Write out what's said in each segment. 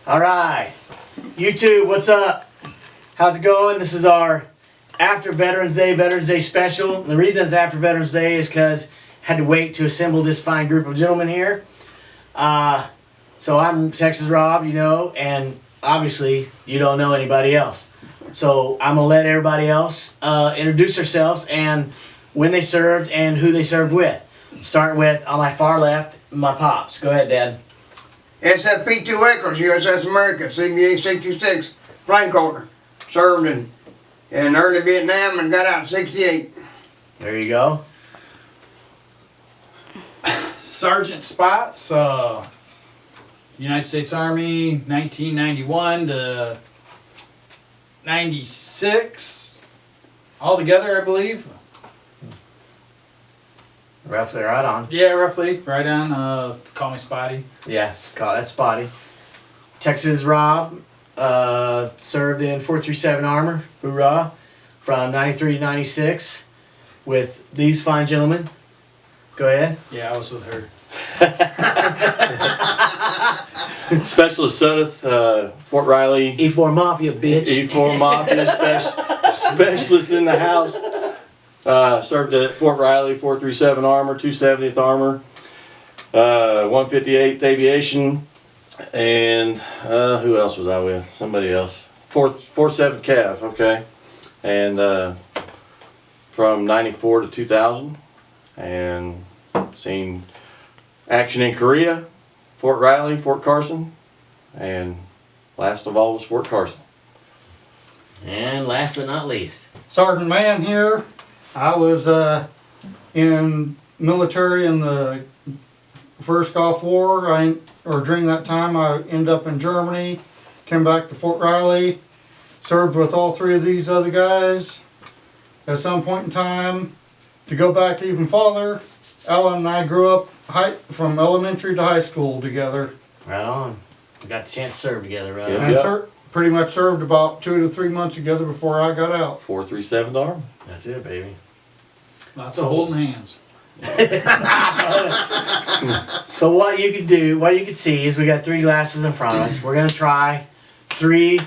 All right, YouTube, what's up? How's it going? This is our after Veterans Day special. And the reason it's after Veterans Day is because I had to wait to assemble this fine group of gentlemen here. So I'm Texas Rob, you know, and obviously you don't know anybody else. So I'm gonna let everybody else introduce themselves and when they served and who they served with. Starting with, on my far left, my pops. Go ahead, Dad. PT.1 USS America, CBA 66, flank holder. Served in early Vietnam and got out in 68. There you go. Sergeant Spots, United States Army, 1991 to 96, altogether, I believe. Roughly right on. Yeah, roughly, right on. Call me Spotty. Yes, that's Spotty. Texas Rob served in 437 Armor, hoorah, from 93 to 96 with these fine gentlemen. Go ahead. Yeah, I was with her. Specialist Sudeth, Fort Riley. E4 Mafia, bitch. E4 Mafia specialist in the house. Served at Fort Riley, 437 Armor, 270th Armor, 158th Aviation, and who else was I with? Somebody else. 47th Cav, okay. And from 94 to 2000, and seen action in Korea, Fort Riley, Fort Carson, and last of all was Fort Carson. And last but not least, Sergeant Mann here. I was in military in the first Gulf War. During that time I ended up in Germany, came back to Fort Riley, served with all three of these other guys. At some point in time, to go back even farther, Alan and I grew up from elementary to high school together. right on. We got the chance to serve together, right? Yeah. And pretty much served about 2 to 3 months together before I got out. 437th Armor. That's it, baby. Lots of holding hands. So what you could see is we got 3 glasses in front of us. We're gonna try 3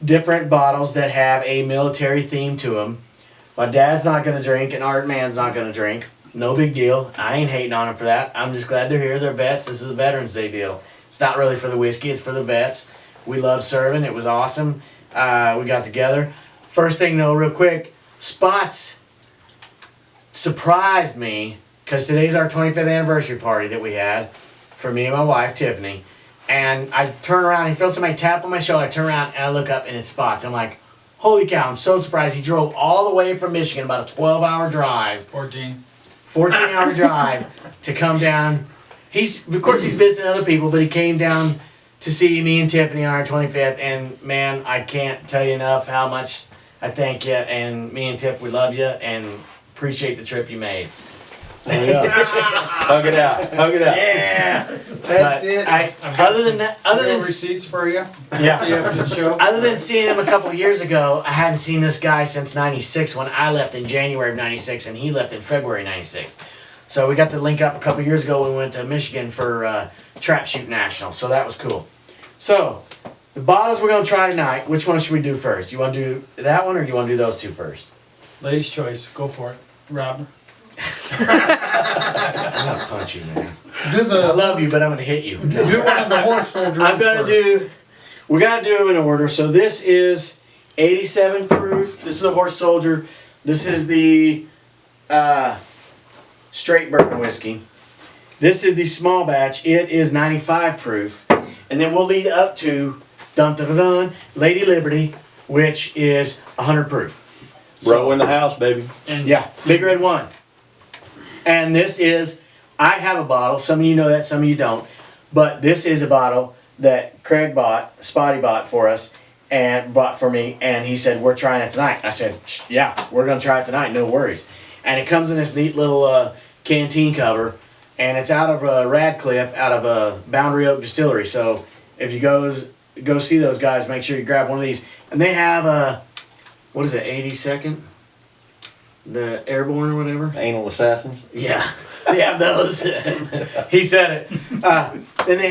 different bottles that have a military theme to them. My dad's not gonna drink and Art Man's not gonna drink. No big deal. I ain't hating on them for that. I'm just glad they're here. They're vets. This is a Veterans Day deal. It's not really for the whiskey. It's for the vets. We love serving. It was awesome. We got together. First thing though, real quick, Spots surprised me because today's our 25th anniversary party that we had for me and my wife Tiffany, and I turn around and I feel somebody tap on my shoulder. I turn around and I look up and it's Spots. I'm like, holy cow, I'm so surprised. He drove all the way from Michigan, about a 12-hour drive, 14-hour drive to come down. Of course he's visiting other people, but he came down to see me and Tiffany on our 25th, and man, I can't tell you enough how much I thank you, and me and Tiff, we love you and appreciate the trip you made. Oh, yeah. Hug it out. Hug it out. Yeah. That's it. Other than receipts for you. yeah. You have to show. Other than seeing him a couple years ago, I hadn't seen this guy since '96 when I left in January of '96 and he left in February '96. So we got to link up a couple years ago when we went to Michigan for Trap Shoot National. So that was cool. So the bottles we're gonna try tonight. Which one should we do first? You want to do that one or do you want to do those 2 first? Ladies' choice. Go for it. Rob. I'm gonna punch you, man. Do I love you, but I'm gonna hit you. do one of the horse soldiers. We gotta do them in order. So this is 87 proof. This is a Horse Soldier. This is the straight bourbon whiskey. This is the small batch. It is 95 proof. And then we'll lead up to dun dun dun, dun Lady Liberty, which is 100 proof. Row in the house, baby. And Yeah, Big Red One. And this is, I have a bottle. Some of you know that, some of you don't. But this is a bottle that Craig bought, Spotty bought for us, and bought for me. And he said, we're trying it tonight. I said, yeah, we're going to try it tonight, no worries. And it comes in this neat little canteen cover. And it's out of Radcliffe, out of Boundary Oak Distillery. So if you go see those guys, make sure you grab one of these. And they have a, what is it, 82nd? The Airborne or whatever? Anal assassins. Yeah, they have those. He said it. Then they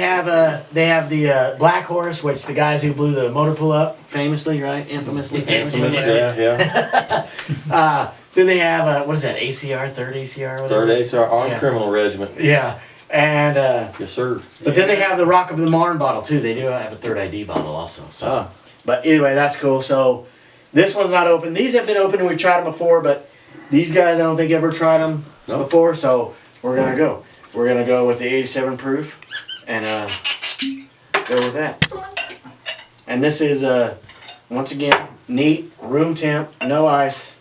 have the Black Horse, which the guys who blew the motor pool up, famously, right? Infamously. Yeah. Then they have what is that? ACR, third ACR, whatever. Third ACR Armed Yeah. Criminal Regiment. Yeah, and Yes, sir. but then they have the Rock of the Marne bottle too. They do have a third ID bottle also. So, Ah. but anyway, that's cool. So this one's not open. These have been open and we've tried them before, but these guys I don't think ever tried them No. before. So we're gonna go. We're gonna go with the 87 proof and go with that. And this is once again neat, room temp, no ice.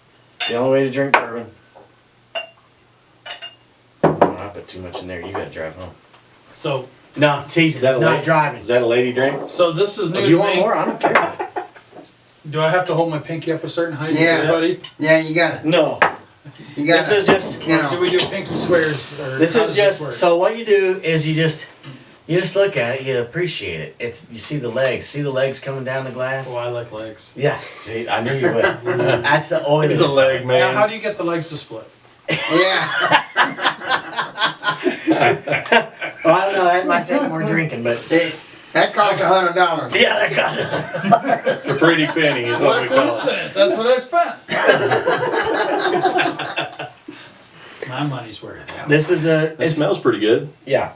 The only way to drink bourbon. I put too much in there. You gotta drive home. So, No, teasing. Is that a Not lady? driving. Is that a lady drink? so this is new If to you want me. more, I don't care. Do I have to hold my pinky up a certain height, Yeah. everybody? Yeah, you got it. No, You got this it. is just. You Do know. we do pinky swears? Or This how is does just. work? So what you do is you just look at it. You appreciate it. You see the legs. See the legs coming down the glass. Oh, I like legs. Yeah. See, I knew you would. That's the oil. He's a leg Now, how man. do you get the legs to split? Yeah. Well, I don't know. That might take more drinking, but That costs $100. yeah, that got It's a pretty penny is what What we a call it. coincidence! That's what I spent. My money's worth. This is a. It smells pretty good. Yeah,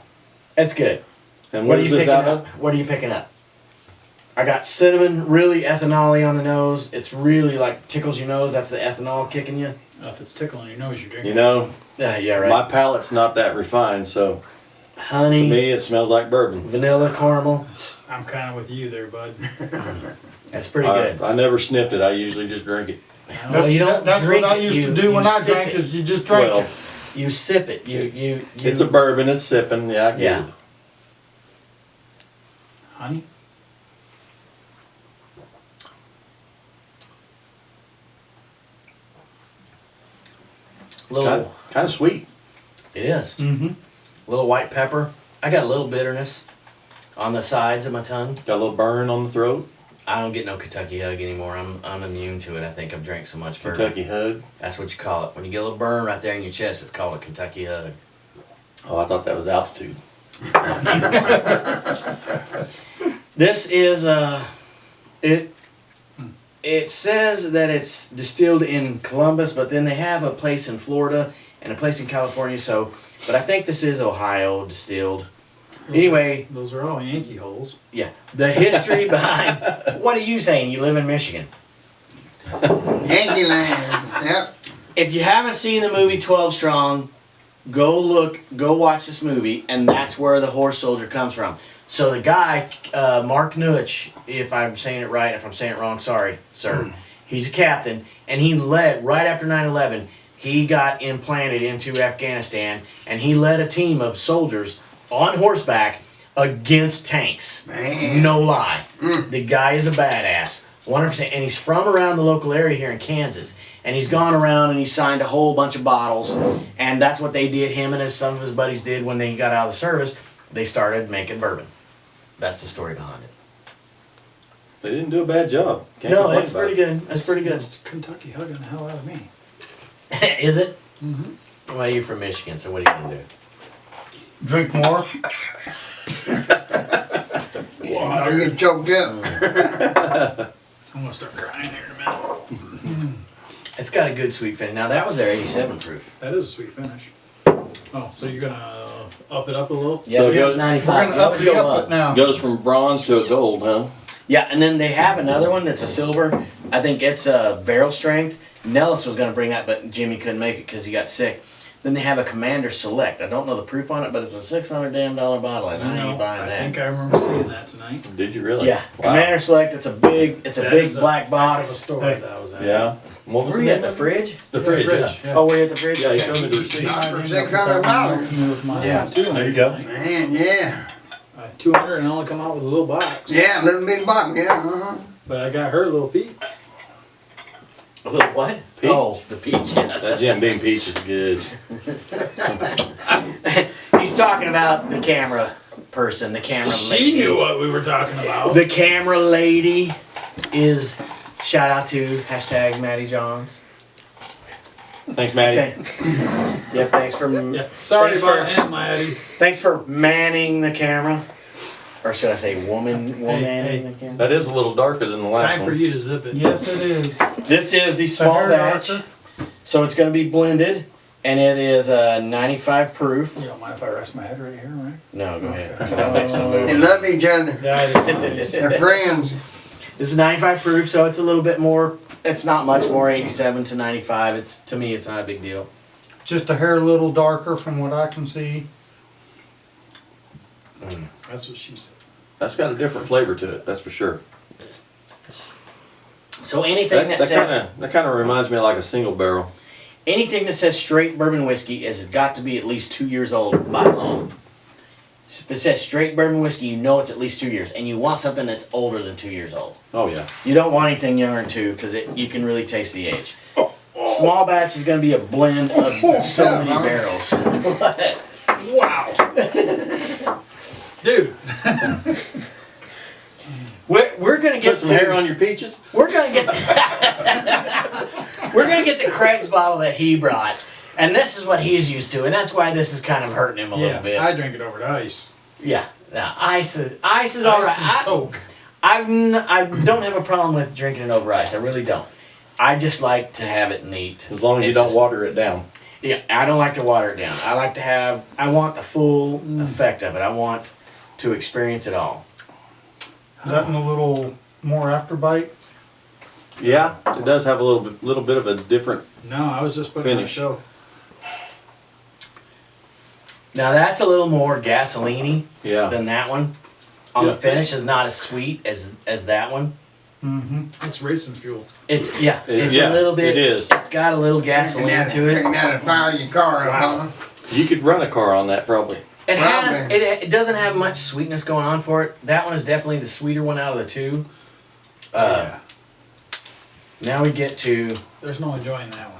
it's good. And What what are is you this picking out up? of? What are you picking up? I got cinnamon, really ethanol-y on the nose. It's really like tickles your nose. That's the ethanol kicking you. If it's tickling your nose, you're drinking. You know, Yeah, right. my palate's not that refined, so to Honey, me it smells like bourbon. vanilla, caramel. I'm kind of with you there, bud. That's pretty good. I never sniffed it. I usually just drink it. Well, you don't That's drink what I it, used you- to do when you I sip drank, it. is you just drank Well, it. You sip it. You. it's a bourbon. It's sipping. Yeah, I get Yeah. it. Honey? little. Kind of sweet. It is. Mm-hmm. Little white pepper. I got a little bitterness on the sides of my tongue. Got a little burn on the throat. I don't get no Kentucky hug anymore. I'm immune to it. I think I've drank so much bourbon. Kentucky hug. That's what you call it. When you get a little burn right there in your chest, it's called a Kentucky hug. Oh, I thought that was altitude. This is it says that it's distilled in Columbus, but then they have a place in Florida and a place in California. So, but I think this is Ohio distilled. Anyway, Those are all Yankee holes. yeah, the history behind. What are you saying? You live in Michigan. Yankee Land. Yep. If you haven't seen the movie 12 Strong, go watch this movie, and that's where the horse soldier comes from. So the guy, Mark Nutch, if I'm saying it right, if I'm saying it wrong, sorry, sir. He's a captain, and he led, right after 9/11, he got implanted into Afghanistan, and he led a team of soldiers on horseback against tanks. Man. No lie. The guy is a badass. 100%. And he's from around the local area here in Kansas. And he's gone around and he signed a whole bunch of bottles. And that's what they did, him and some of his buddies did when they got out of the service. They started making bourbon. That's the story behind it. They didn't do a bad job. Can't No, complain that's about pretty it. good. That's pretty good. It's Kentucky hugging the hell out of me. Is it? Mm-hmm. Well, you're from Michigan, so what are you going to do? Drink more. I'm getting choked up. I'm gonna start crying here in a minute. It's got a good sweet finish. Now, that was their 87 proof. That is a sweet finish. Oh, so you're gonna up it up a little? Yeah, So this go- is We're 95. gonna You up always the go up it now. Goes from bronze to a gold, huh? Yeah, and then they have another one that's a silver. I think it's a barrel strength. Nellis was going to bring that, but Jimmy couldn't make it because he got sick. Then they have a Commander Select. I don't know the proof on it, but it's a $600 bottle, and I ain't buying I that. think I remember seeing that tonight. Did you really? Yeah, Wow. Commander Select. It's a big That big is a black heck of a box. store Hey. that was at. Yeah. What was Were the you name at the of it? fridge? The fridge. Yeah. Oh, we're at the fridge. Yeah, he Okay. showed me the receipt. Not for $600. Yeah. There you go. Man, yeah. 200 and only come out with a little box. Yeah, a little bit box, yeah. Uh-huh. But I got her a little peach. A little what? Peach. Oh, the peach. Yeah. That Jim Beam peach is good. He's talking about the camera person, the camera She lady. knew what we were talking about. The camera lady is, shout out to hashtag Maddie Johns. Thanks, Maddie. Okay. Yep, thanks for Yeah. Sorry Thanks about for- him, Maddie. thanks for manning the camera. or should I say woman? hey. That is a little darker than the last Time for one. you to zip it. Yes, it is. This is the It's a small hair batch, darker. so it's going to be blended, and it is 95 proof. You don't mind if I rest my head right here, right? No, go ahead. Okay. That makes some They movement. love each other. That is They're friends. This is 95 proof, so it's a little bit more. It's not much more. 87 to 95. It's to me, it's not a big deal. Just a hair little darker from what I can see. That's what she said. That's got a different flavor to it, that's for sure. So anything that, says that kind of reminds me of like a single barrel. anything that says straight bourbon whiskey has got to be at least 2 years old by law. If it says straight bourbon whiskey, you know it's at least 2 years, and you want something that's older than 2 years old. Oh yeah. You don't want anything younger than 2 because you can really taste the age. Small batch is going to be a blend of so many barrels. Wow. Dude. We're going to get Put some hair on your peaches. We're gonna get we're gonna get to Craig's bottle that he brought, and this is what he's used to, and that's why this is kind of hurting him a little bit. I drink it over to ice. Yeah, now ice is all Ice right. and Coke. I don't have a problem with drinking it over ice. I really don't. I just like to have it neat. As long as you It don't just- water it down. Yeah, I don't like to water it down. I like to have. I want the full effect of it. I want to experience it all. Gotten a little more afterbite. Yeah, it does have a little bit of a different. No, I was just putting on a Finish. show. Now that's a little more gasoline-y Yeah. than that one. On the Yeah. finish is not as sweet as that one. Mm-hmm. It's racing fuel. It's yeah, a little bit. it is. It's got a little gasoline to it. Drinking that to fire your car up, huh? You could run a car on that probably. It has. Probably. It doesn't have much sweetness going on for it. That one is definitely the sweeter one out of the two. Yeah. Now we get to There's no enjoying that one.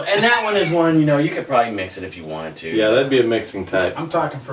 and that one is one you could probably mix it if you wanted to. Yeah, that'd be a mixing type. I'm talking for